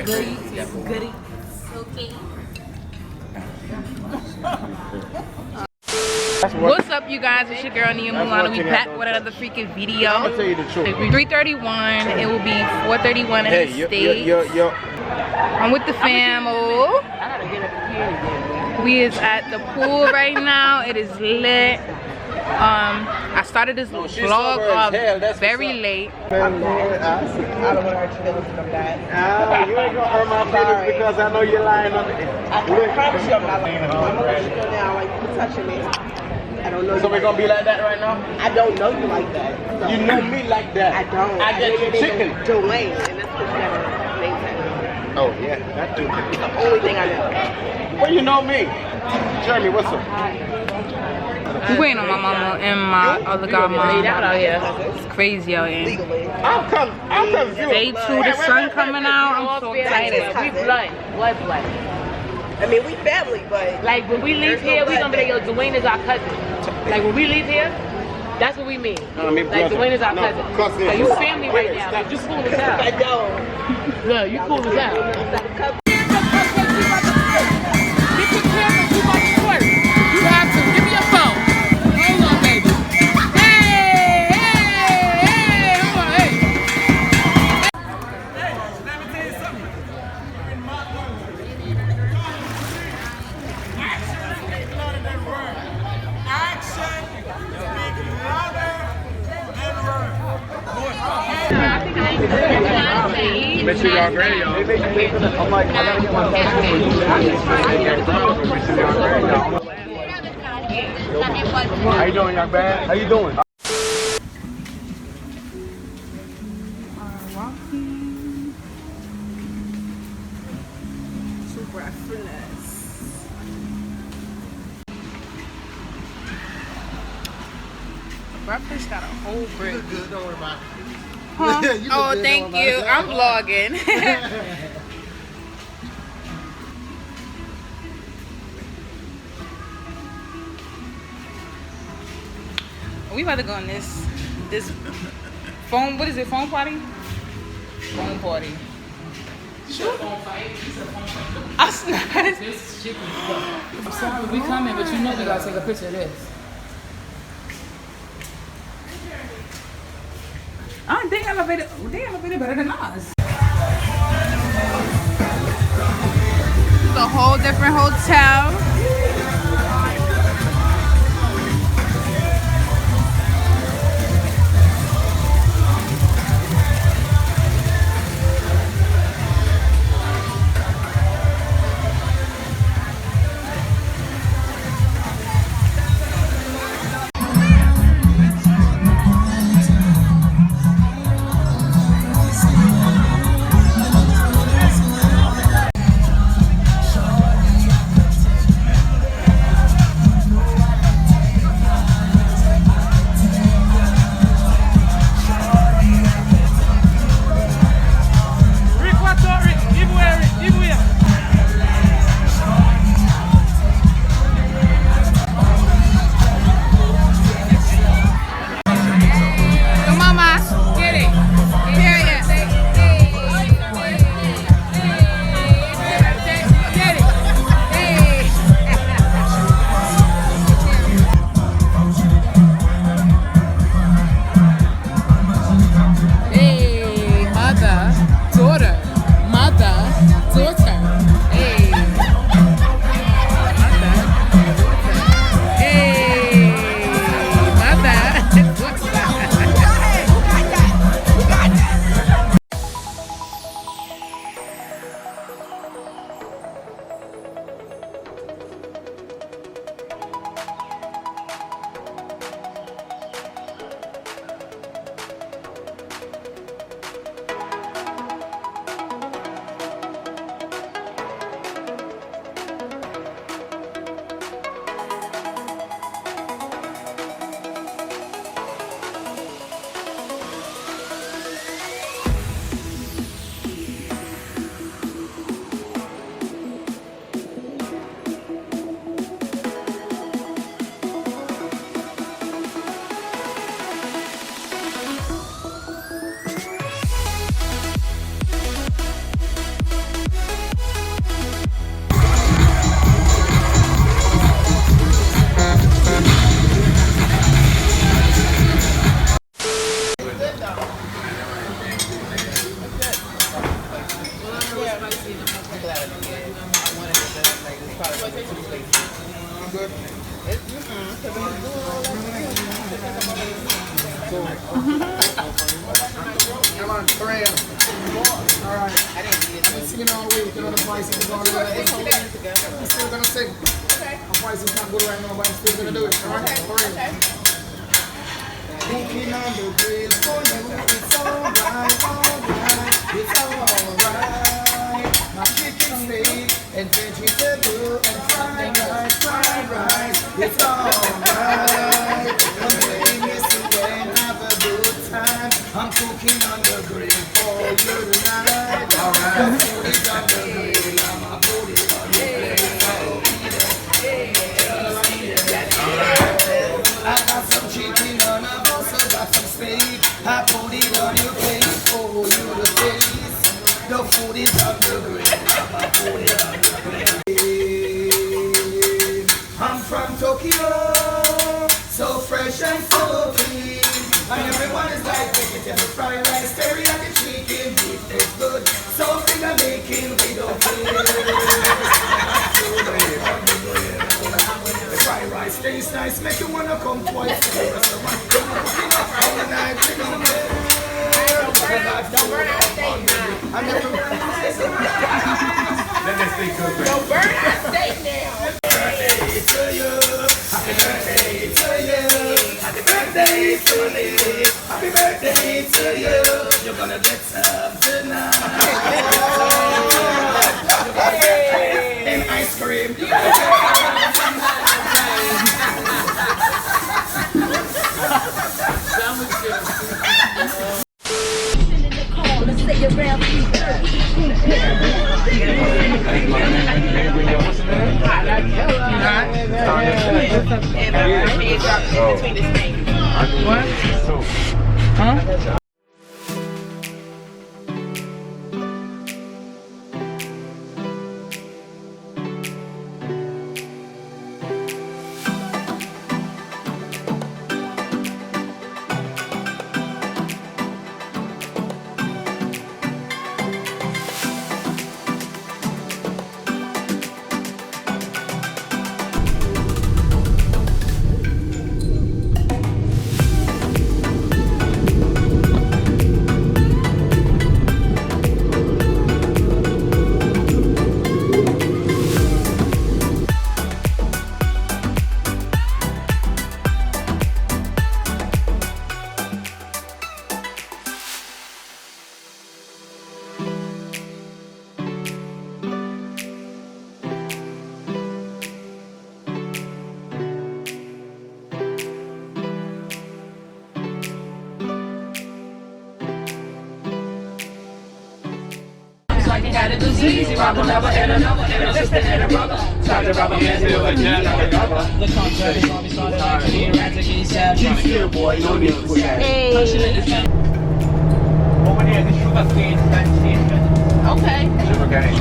Goody. Okay. What's up, you guys? It's your girl Nia Mulana. We back with another freaking video. I'm gonna tell you the truth. 3:31. It will be 4:31 in the States. I'm with the fam. We is at the pool right now. It is lit. I started this vlog off very late. I don't want to hurt your feelings from that. You ain't gonna hurt my feelings because I know you're lying on it. I promise you I'm not lying. I'm gonna let you go now like you touching me. I don't know. So we're gonna be like that right now? I don't know you like that. So. You know me like that. I don't. I get you chicken. Dwayne, and that's because you never maintained. Oh yeah, that too. It's the only thing I know. Well, you know me. Jeremy, what's up? We waiting on my mama and my other godmom. It's crazy out here. I'm confused. Day 2, the sun coming out. I'm so excited. We blood. I mean, we family, but Like when we leave here, we gonna be like, yo, Dwayne is our cousin. Like when we leave here, that's what we mean. Like Dwayne is our cousin. Like you family right now. Like you cool as hell. I don't. Look, you cool as hell. Make sure y'all ready, y'all. I'm like, I gotta get my How you doing, young man? How you doing? Super effortless. Breakfast got a whole brick. You look good, don't worry about it. Huh? Oh, thank you. I'm vlogging. We about to go on this phone. What is it? Phone party? Phone party. Sure. Phone fight. I'm sorry, we coming, but you know we gotta take a picture of this. Oh, they elevated better than us. It's a whole different hotel. Come on, 3. Alright. I've been singing all week, you know the voice is going on. I'm still gonna sing. Okay. My voice is not good right now, but I'm still gonna do it. Alright? 3. Cooking on the grill for you, it's alright, it's alright. My chicken steak and vegetable and fried rice, it's alright. I'm playing this again, have a good time. I'm cooking on the grill for you tonight. Alright. The food is on the grill, I'ma put it on the grill. I got some chicken on a bus, I got some steak. I put it on your plate for you to taste. The food is on the grill, I'ma put it on the grill. I'm from Tokyo, so fresh and so clean. And everyone is like vegetable fried rice, teriyaki chicken, beef is good. Something I'm making we don't care. The fried rice tastes nice, make you wanna come twice to the restaurant. All the night, don't burn our steak now. Don't burn our steak now. Happy birthday to you. Happy birthday to you. Happy birthday to you. Happy birthday to you. You're gonna get some tonight. And ice cream. What? Huh? Got a disease, rob another and another and a sister and a brother. Started to rob a man, still a jet like a rubber. The contrary, mommy started actually erratically sad. Keep still, boy, no need to push that. Over there, the sugar cane, okay. Sugar cane.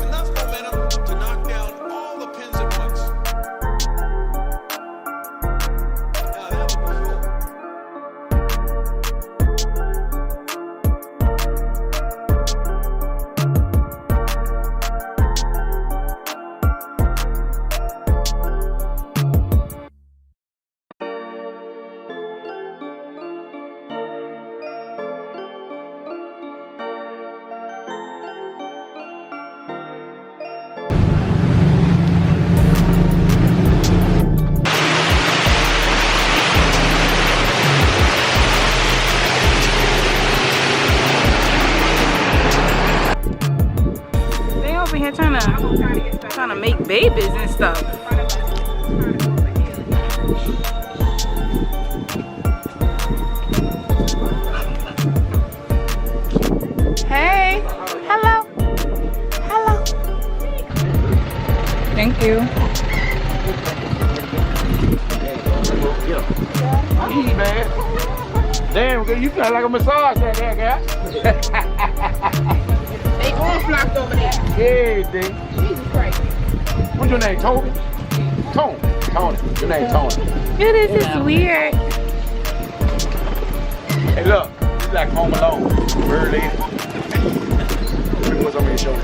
Enough momentum to knock down all the pins at once. Now that would be cool. They over here trying to make babies and stuff. Hey, hello, hello. Thank you. Man. Damn, girl, you feel like a massage right there, girl. They all flocked over there. Yeah, dude. Jesus Christ. What's your name, Toby? Tony. Your name Tony. This is weird. Hey, look. You like Home Alone. Bird lady. What's on your show?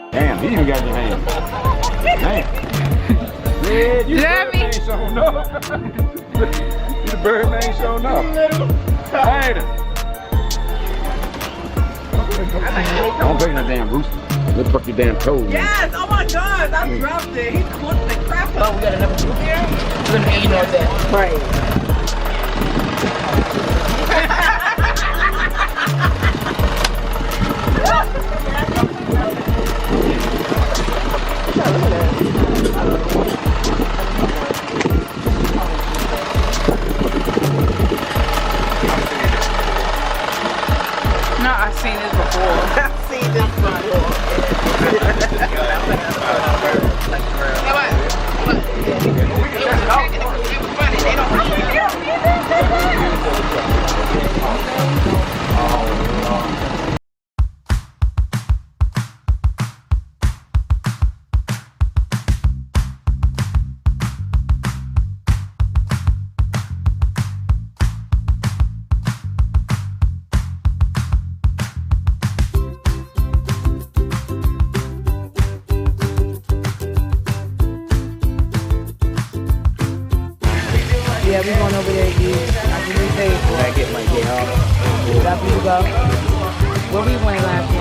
Damn, he even got your hand. Damn. Yeah, you Jeremy. ain't showing up. You the bird man showing up. Ain't it? Don't break that damn rooster. Let's fuck your damn toes. Man. Yes, oh my God, I dropped it. He clipped the crap out. Oh, we got another group here? We're gonna ignore that. Right. No, I've seen this before. I've seen this before. Yeah, we going over there again. After we pay for it. I get my day off. After we go. Where we went last night?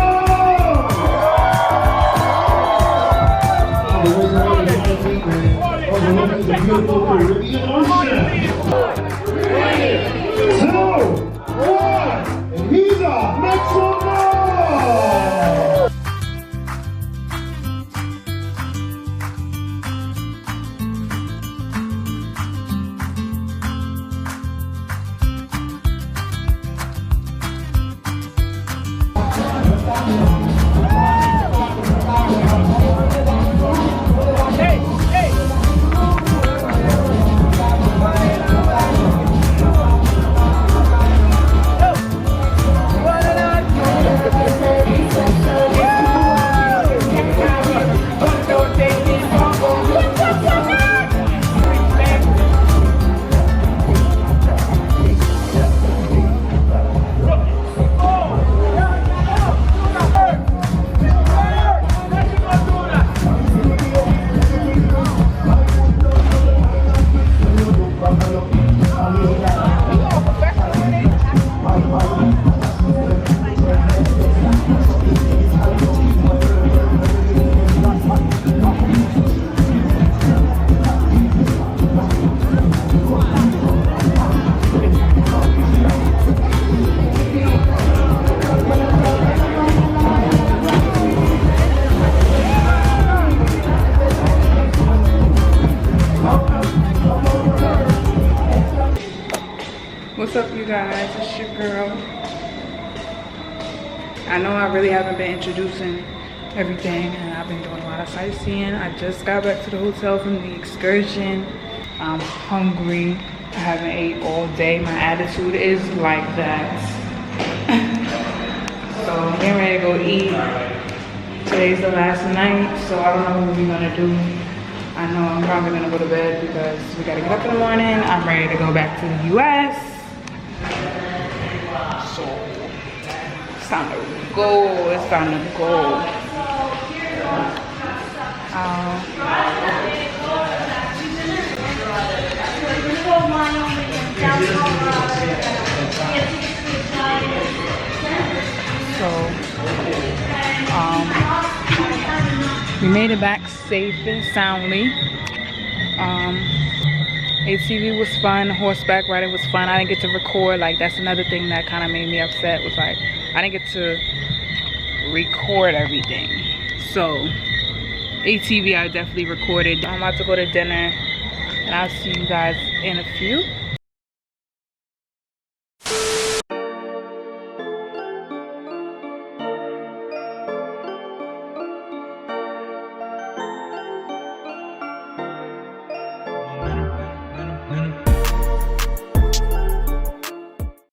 We went to Caribbean Ocean. 3, 2, 1. What's up, you guys? It's your girl. I know I really haven't been introducing everything, and I've been doing a lot of sightseeing. I just got back to the hotel from the excursion. I'm hungry. I haven't ate all day. My attitude is like that. So I'm getting ready to go eat. Today's the last night, so I don't know what we're gonna do. I know I'm probably gonna go to bed because we gotta get up in the morning. I'm ready to go back to the US. So it's time to go. It's time to go. We made it back safe and soundly. ATV was fun, horseback riding was fun. I didn't get to record. Like, that's another thing that kind of made me upset, was like I didn't get to record everything. So ATV I definitely recorded. I'm about to go to dinner, and I'll see you guys in a few.